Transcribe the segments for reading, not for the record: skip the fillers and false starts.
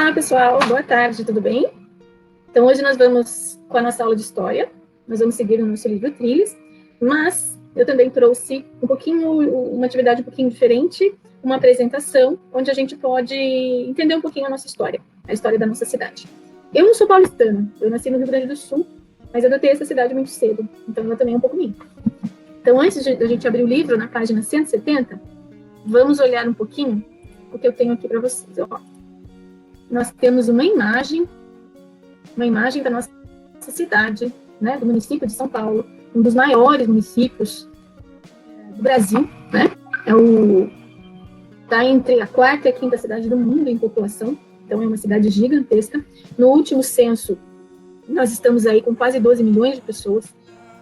Olá, pessoal. Boa tarde, tudo bem? Então, hoje nós vamos com a nossa aula de História. Nós vamos seguir o nosso livro Trilhos, mas eu também trouxe uma atividade um pouquinho diferente, uma apresentação, onde a gente pode entender um pouquinho a nossa história, a história da nossa cidade. Eu não sou paulistana, eu nasci no Rio Grande do Sul, mas eu adotei essa cidade muito cedo, então ela também é um pouco minha. Então, antes de a gente abrir o livro, na página 170, vamos olhar um pouquinho o que eu tenho aqui para vocês. Ó. Nós temos uma imagem da nossa cidade, né, do município de São Paulo, um dos maiores municípios do Brasil, né? Está entre a quarta e a quinta cidade do mundo em população, então é uma cidade gigantesca. No último censo, nós estamos aí com quase 12 milhões de pessoas.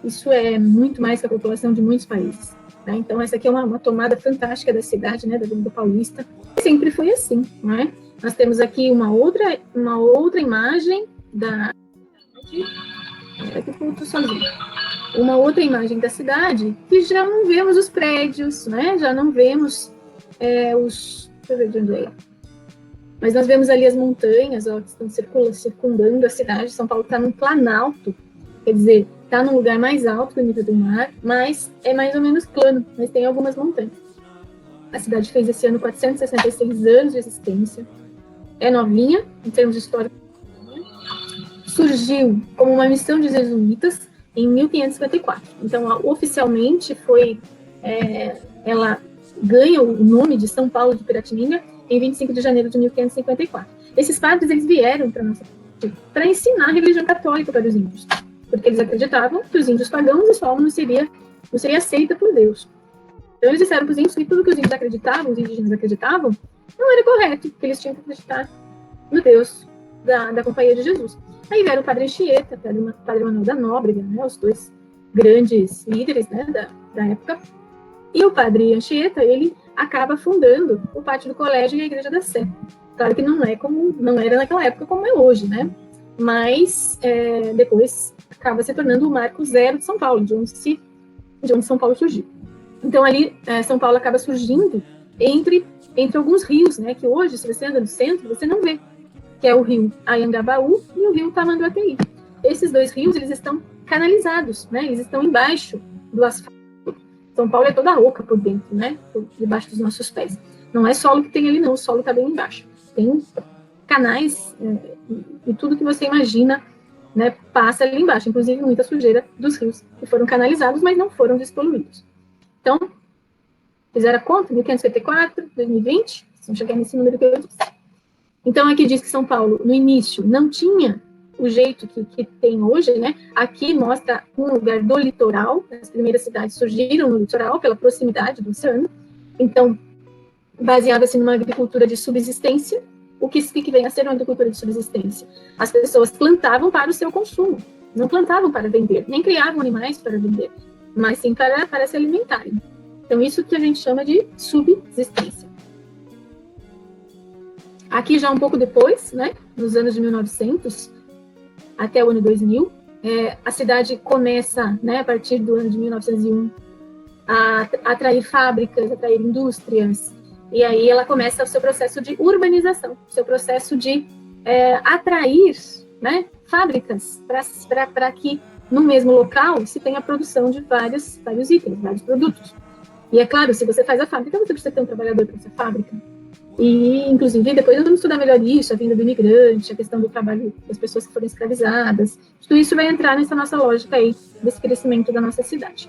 Isso é muito mais que a população de muitos países. Né? Então, essa aqui é uma tomada fantástica da cidade, né, da Avenida Paulista. Sempre foi assim, não é? Nós temos aqui uma outra imagem da... Uma outra imagem da cidade que já não vemos os prédios, né? Já não vemos os... Deixa eu ver de onde é. Mas nós vemos ali as montanhas, ó, que estão circundando a cidade. São Paulo está num planalto, quer dizer, está num lugar mais alto que o nível do mar, mas é mais ou menos plano, mas tem algumas montanhas. A cidade fez esse ano 466 anos de existência. É novinha, em termos históricos. Surgiu como uma missão de jesuítas em 1554. Então, oficialmente, ela ganha o nome de São Paulo de Piratininga em 25 de janeiro de 1554. Esses padres, eles vieram para ensinar a religião católica para os índios, porque eles acreditavam que os índios pagãos, a sua alma não seria aceita por Deus. Então, eles disseram para os índios que tudo que os índios acreditavam, os indígenas acreditavam, não era correto, que eles tinham que acreditar no Deus da Companhia de Jesus. Aí vieram o Padre Anchieta, o Padre Manuel da Nóbrega, né, os dois grandes líderes, né, da época. E o Padre Anchieta, ele acaba fundando o Pátio do Colégio e a Igreja da Sé. Claro que não era naquela época como é hoje, né? Mas depois acaba se tornando o marco zero de São Paulo, de onde São Paulo surgiu. Então ali São Paulo acaba surgindo entre alguns rios, né? Que hoje, se você anda no centro, você não vê, que é o rio Anhangabaú e o rio Tamanduateí. Esses dois rios, eles estão canalizados, né? Eles estão embaixo do asfalto. São Paulo é toda oca por dentro, né? Por debaixo dos nossos pés. Não é solo que tem ali, não. O solo está bem embaixo. Tem canais e tudo que você imagina, né, passa ali embaixo. Inclusive, muita sujeira dos rios que foram canalizados, mas não foram despoluídos. Então, fizeram a conta, 1554, 2020, vão chegar nesse número que eu disse. Então, aqui diz que São Paulo, no início, não tinha o jeito que tem hoje, né? Aqui mostra um lugar do litoral. As primeiras cidades surgiram no litoral pela proximidade do oceano. Então, baseava-se numa agricultura de subsistência. O que vem a ser uma agricultura de subsistência? As pessoas plantavam para o seu consumo, não plantavam para vender, nem criavam animais para vender, mas sim para se alimentarem. Então, isso que a gente chama de subsistência. Aqui já um pouco depois, né, nos anos de 1900 até o ano 2000, a cidade começa, né, a partir do ano de 1901, a atrair fábricas, atrair indústrias, e aí ela começa o seu processo de urbanização, o seu processo de atrair, né, fábricas para que no mesmo local se tenha produção de vários itens, vários produtos. E é claro, se você faz a fábrica, você precisa ter um trabalhador para essa fábrica. E, inclusive, depois nós vamos estudar melhor isso, a vinda do imigrante, a questão do trabalho das pessoas que foram escravizadas. Tudo isso vai entrar nessa nossa lógica aí, desse crescimento da nossa cidade.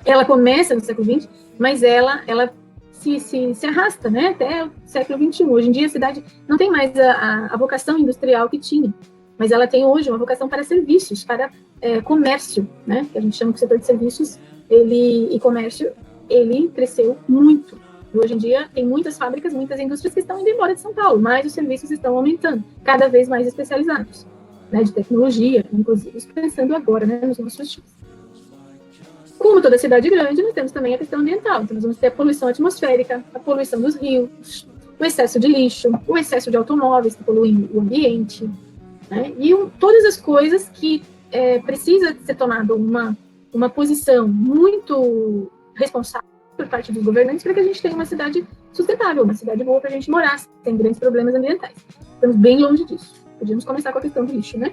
Ela começa no século XX, mas ela se arrasta, né, até o século XXI. Hoje em dia, a cidade não tem mais a vocação industrial que tinha, mas ela tem hoje uma vocação para serviços, para comércio, né, que a gente chama de setor de serviços, e comércio, ele cresceu muito. E hoje em dia, tem muitas fábricas, muitas indústrias que estão indo embora de São Paulo, mas os serviços estão aumentando, cada vez mais especializados, né, de tecnologia, inclusive, pensando agora, né, nos nossos dias. Como toda cidade grande, nós temos também a questão ambiental. Então, nós vamos ter a poluição atmosférica, a poluição dos rios, o excesso de lixo, o excesso de automóveis que poluem o ambiente, né, e todas as coisas que precisa ser tomada uma posição muito responsável por parte dos governantes para que a gente tenha uma cidade sustentável, uma cidade boa para a gente morar, sem grandes problemas ambientais. Estamos bem longe disso. Podíamos começar com a questão do lixo, né?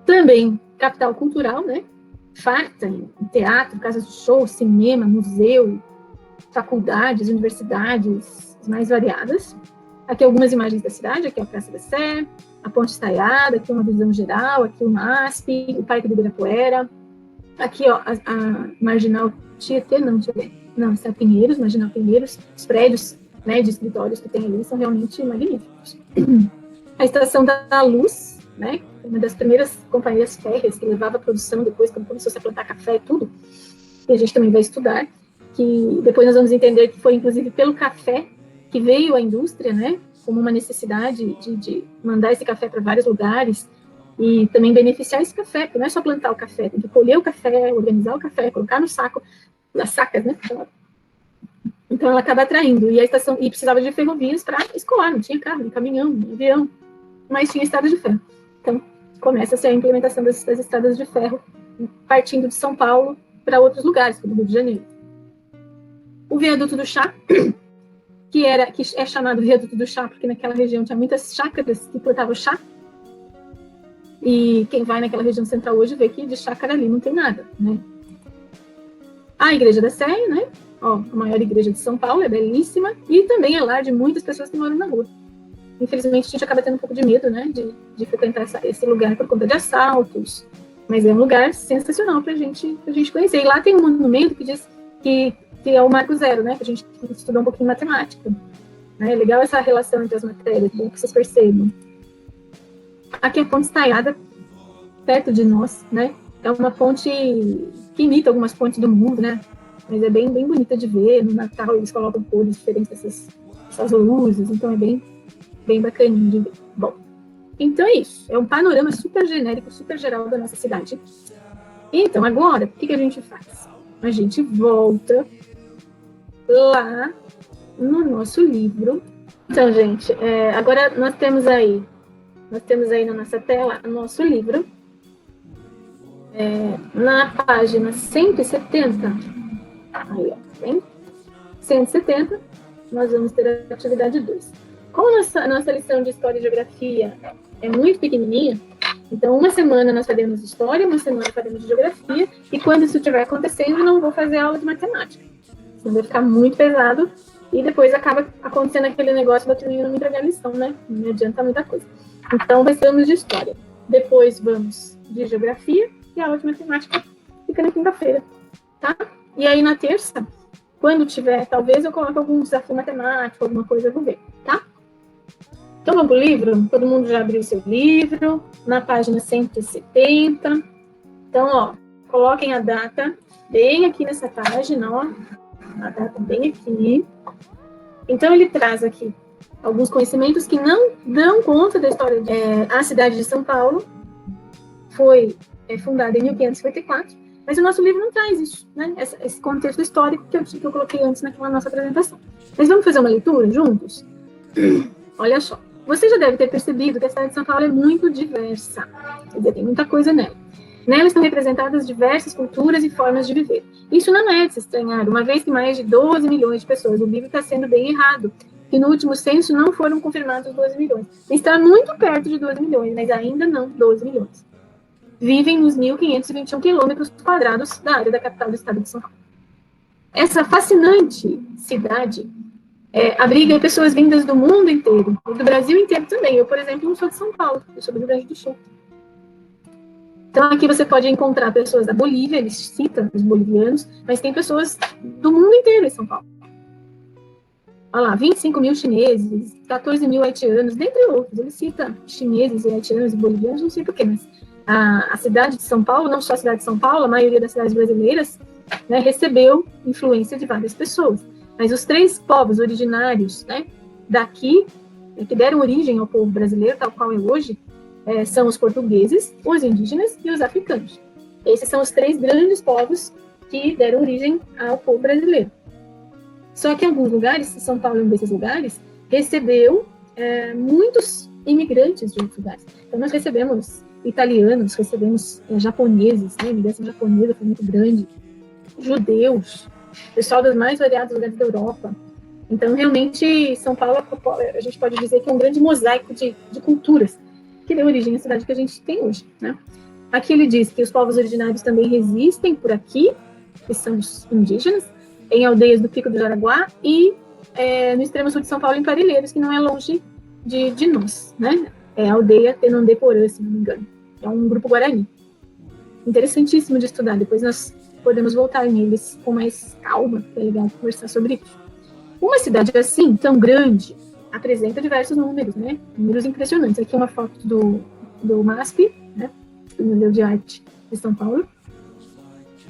Também capital cultural, né? Farta em teatro, casas de show, cinema, museu, faculdades, universidades mais variadas. Aqui algumas imagens da cidade, aqui a Praça da Sé, a Ponte Estaiada, aqui uma visão geral, aqui o MASP, o Parque do Ibirapuera, aqui ó, a Marginal Tietê, não, está Pinheiros, Marginal Pinheiros, os prédios, né, de escritórios que tem ali são realmente magníficos. A Estação da Luz, né, uma das primeiras companhias férreas que levava a produção depois, quando começou a plantar café e tudo, e a gente também vai estudar, que depois nós vamos entender que foi inclusive pelo café que veio a indústria, né, como uma necessidade de mandar esse café para vários lugares e também beneficiar esse café, porque não é só plantar o café, tem que colher o café, organizar o café, colocar no saco, nas sacas, né? Então ela acaba atraindo. E a estação, e precisava de ferrovias para escoar, não tinha carro, nem caminhão, nem avião, mas tinha estrada de ferro. Então começa-se a implementação das estradas de ferro, partindo de São Paulo para outros lugares, como Rio de Janeiro. O viaduto do chá, que é chamado viaduto do chá, porque naquela região tinha muitas chácaras que plantavam chá. E quem vai naquela região central hoje vê que de chácara ali não tem nada, né? A Igreja da Sé, né? Ó, a maior igreja de São Paulo, é belíssima, e também é lar de muitas pessoas que moram na rua. Infelizmente, a gente acaba tendo um pouco de medo, né, de frequentar esse lugar por conta de assaltos, mas é um lugar sensacional pra gente conhecer. E lá tem um monumento que diz que é o Marco Zero, né, que a gente estudou um pouquinho matemática. Né? É legal essa relação entre as matérias, bom que vocês percebam. Aqui é a Ponte Estaiada, perto de nós, né? É uma ponte que imita algumas pontes do mundo, né? Mas é bem bonita de ver. No Natal eles colocam cores diferentes essas luzes, então é bem bacaninho de ver. Bom, então é isso. É um panorama super genérico, super geral da nossa cidade. Então, agora, o que a gente faz? A gente volta lá no nosso livro. Então, gente, agora nós temos aí na nossa tela o nosso livro. Na página 170, aí, ó, bem? 170, nós vamos ter a atividade 2. Como a nossa lição de História e Geografia é muito pequenininha, então uma semana nós faremos História, uma semana faremos Geografia, e quando isso estiver acontecendo, não vou fazer aula de Matemática. Senão vai ficar muito pesado, e depois acaba acontecendo aquele negócio da turminha não me entregar a lição, né? Não adianta muita coisa. Então, vamos de História. Depois vamos de Geografia, e a aula de Matemática fica na quinta-feira, tá? E aí, na terça, quando tiver, talvez eu coloque algum desafio matemático, alguma coisa, eu vou ver, tá? Então, vamos pro livro? Todo mundo já abriu o seu livro, na página 170. Então, ó, coloquem a data bem aqui nessa página, ó. A data bem aqui. Então, ele traz aqui alguns conhecimentos que não dão conta da história. A cidade de São Paulo foi fundada em 1554, mas o nosso livro não traz isso, né? Esse contexto histórico que eu coloquei antes naquela nossa apresentação. Mas vamos fazer uma leitura juntos? Olha só. Você já deve ter percebido que a cidade de São Paulo é muito diversa. Quer dizer, tem muita coisa nela. Nela estão representadas diversas culturas e formas de viver. Isso não é de se estranhar, uma vez que mais de 12 milhões de pessoas, o livro está sendo bem errado, que no último censo não foram confirmados 12 milhões. Está muito perto de 12 milhões, mas ainda não 12 milhões. Vivem nos 1.521 quilômetros quadrados da área da capital do estado de São Paulo. Essa fascinante cidade abriga pessoas vindas do mundo inteiro, do Brasil inteiro também. Eu, por exemplo, não sou de São Paulo, eu sou do Rio Grande do Sul. Então, aqui você pode encontrar pessoas da Bolívia, eles citam os bolivianos, mas tem pessoas do mundo inteiro em São Paulo. Olha lá, 25 mil chineses, 14 mil haitianos, dentre outros. Ele cita chineses e haitianos e bolivianos, não sei porquê, mas a cidade de São Paulo, não só a cidade de São Paulo, a maioria das cidades brasileiras, né, recebeu influência de várias pessoas. Mas os três povos originários, né, daqui, que deram origem ao povo brasileiro, tal qual é hoje, são os portugueses, os indígenas e os africanos. Esses são os três grandes povos que deram origem ao povo brasileiro. Só que em alguns lugares, São Paulo é um desses lugares, recebeu muitos imigrantes de outros lugares. Então, nós recebemos italianos, recebemos japoneses, né? A imigração japonesa foi muito grande, judeus, pessoal dos mais variados lugares da Europa, Então, realmente, São Paulo, a gente pode dizer que é um grande mosaico de culturas, que deu origem à cidade que a gente tem hoje, né? Aqui ele diz que os povos originários também resistem por aqui, que são os indígenas, em aldeias do Pico do Jaraguá e no extremo sul de São Paulo, em Parelheiros, que não é longe de nós, né? É a aldeia Tenondeporã, se não me engano. É um grupo guarani. Interessantíssimo de estudar, depois nós podemos voltar neles com mais calma, é legal conversar sobre isso. Uma cidade assim, tão grande, apresenta diversos números, né? Números impressionantes. Aqui é uma foto do MASP, né? Do Museu de Arte de São Paulo.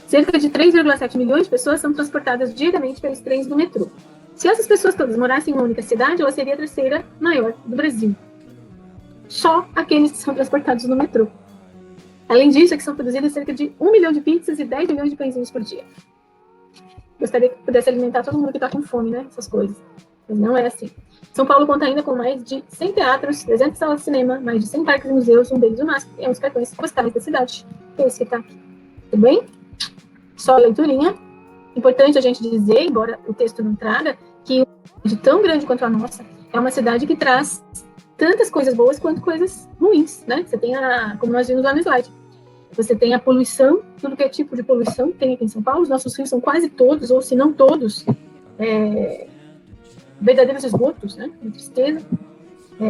Cerca de 3,7 milhões de pessoas são transportadas diariamente pelos trens do metrô. Se essas pessoas todas morassem em uma única cidade, ela seria a terceira maior do Brasil. Só aqueles que são transportados no metrô. Além disso, aqui são produzidas cerca de 1 milhão de pizzas e 10 milhões de pãezinhos por dia. Gostaria que pudesse alimentar todo mundo que está com fome, né? Essas coisas. Mas não é assim. São Paulo conta ainda com mais de 100 teatros, 300 salas de cinema, mais de 100 parques e museus, um deles o MASP, é um dos cartões postais da cidade. Que é esse que está aqui. Tudo bem? Só a leiturinha. Importante a gente dizer, embora o texto não traga, que uma cidade tão grande quanto a nossa é uma cidade que traz tantas coisas boas quanto coisas ruins, né? Você tem como nós vimos lá no slide, você tem a poluição, tudo que é tipo de poluição tem aqui em São Paulo. Os nossos rios são quase todos, ou se não todos, verdadeiros esgotos, né? Uma tristeza.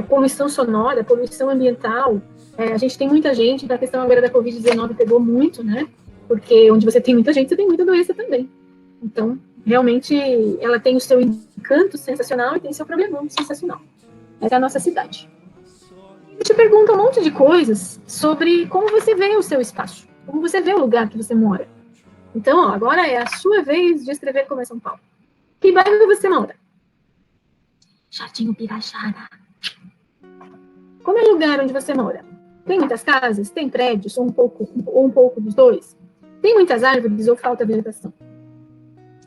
Poluição sonora, poluição ambiental. A gente tem muita gente, na questão agora da Covid-19 pegou muito, né? Porque onde você tem muita gente, você tem muita doença também. Então, realmente, ela tem o seu encanto sensacional e tem seu problemão sensacional. Essa é a nossa cidade. Eu te pergunto um monte de coisas sobre como você vê o seu espaço, como você vê o lugar que você mora. Então, agora é a sua vez de escrever como é São Paulo. Que bairro você mora? Jardim Pirajara. Como é o lugar onde você mora? Tem muitas casas? Tem prédios? Ou um pouco dos dois? Tem muitas árvores ou falta vegetação?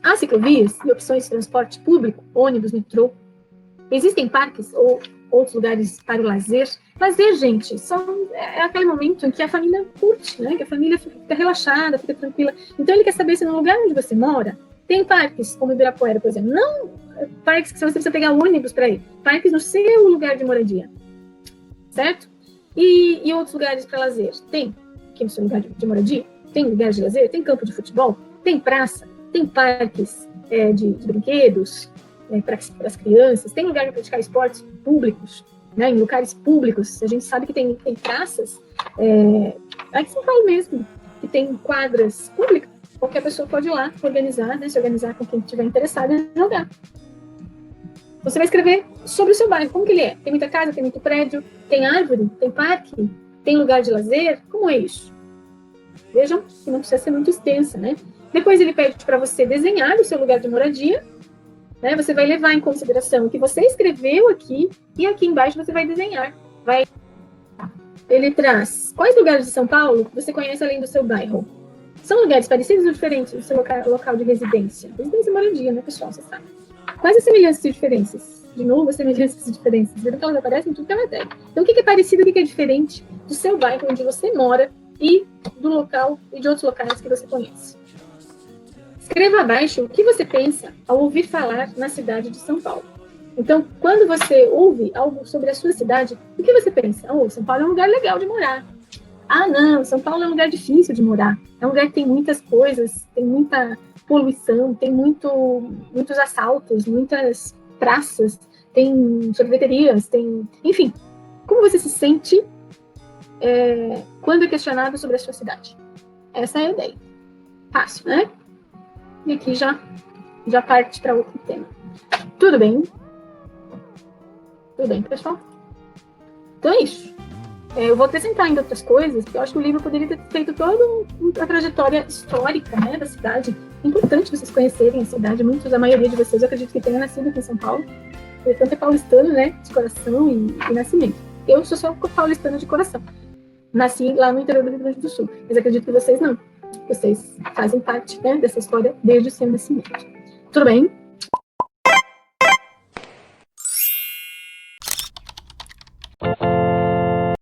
Há ciclovias e opções de transporte público, ônibus, metrô? Existem parques ou outros lugares para o lazer? Lazer, gente, é aquele momento em que a família curte, né? Que a família fica relaxada, fica tranquila. Então, ele quer saber se no lugar onde você mora tem parques, como Ibirapuera, por exemplo. Não parques que você precisa pegar ônibus para ir. Parques no seu lugar de moradia. Certo? E outros lugares para lazer? Tem aqui no seu lugar de moradia? Tem lugares de lazer? Tem campo de futebol? Tem praça? Tem parques de brinquedos para as crianças? Tem lugar para praticar esportes públicos? Né, em locais públicos, a gente sabe que tem praças, aqui em São Paulo mesmo, que tem quadras públicas, qualquer pessoa pode ir lá organizar, né, se organizar com quem estiver interessado em jogar. Você vai escrever sobre o seu bairro, como que ele é? Tem muita casa, tem muito prédio, tem árvore, tem parque, tem lugar de lazer? Como é isso? Vejam que não precisa ser muito extensa, né? Depois ele pede para você desenhar o seu lugar de moradia, né? Você vai levar em consideração o que você escreveu aqui e aqui embaixo você vai desenhar. Ele traz quais lugares de São Paulo você conhece além do seu bairro. São lugares parecidos ou diferentes do seu local de residência? Residência e moradia, né, pessoal? Você sabe. Quais as semelhanças e diferenças? De novo, as semelhanças e diferenças. Viram que elas aparecem em tudo que é matéria. Então, o que é parecido e o que é diferente do seu bairro onde você mora e do local e de outros locais que você conhece? Escreva abaixo o que você pensa ao ouvir falar na cidade de São Paulo. Então, quando você ouve algo sobre a sua cidade, o que você pensa? São Paulo é um lugar legal de morar. Ah, não, São Paulo é um lugar difícil de morar. É um lugar que tem muitas coisas, tem muita poluição, tem muitos assaltos, muitas praças, tem sorveterias, enfim. Como você se sente quando é questionado sobre a sua cidade? Essa é a ideia. Fácil, né? E aqui já parte para outro tema. Tudo bem? Tudo bem, pessoal? Então é isso. Eu vou acrescentar ainda outras coisas, porque eu acho que o livro poderia ter feito toda uma trajetória histórica, né, da cidade. É importante vocês conhecerem a cidade. A maioria de vocês, eu acredito que tenha nascido aqui em São Paulo. Portanto, é paulistano, né, de coração e nascimento. Eu sou só paulistana de coração. Nasci lá no interior do Rio Grande do Sul, mas acredito que vocês não. Vocês fazem parte, né, dessa história desde o seu nascimento. Tudo bem?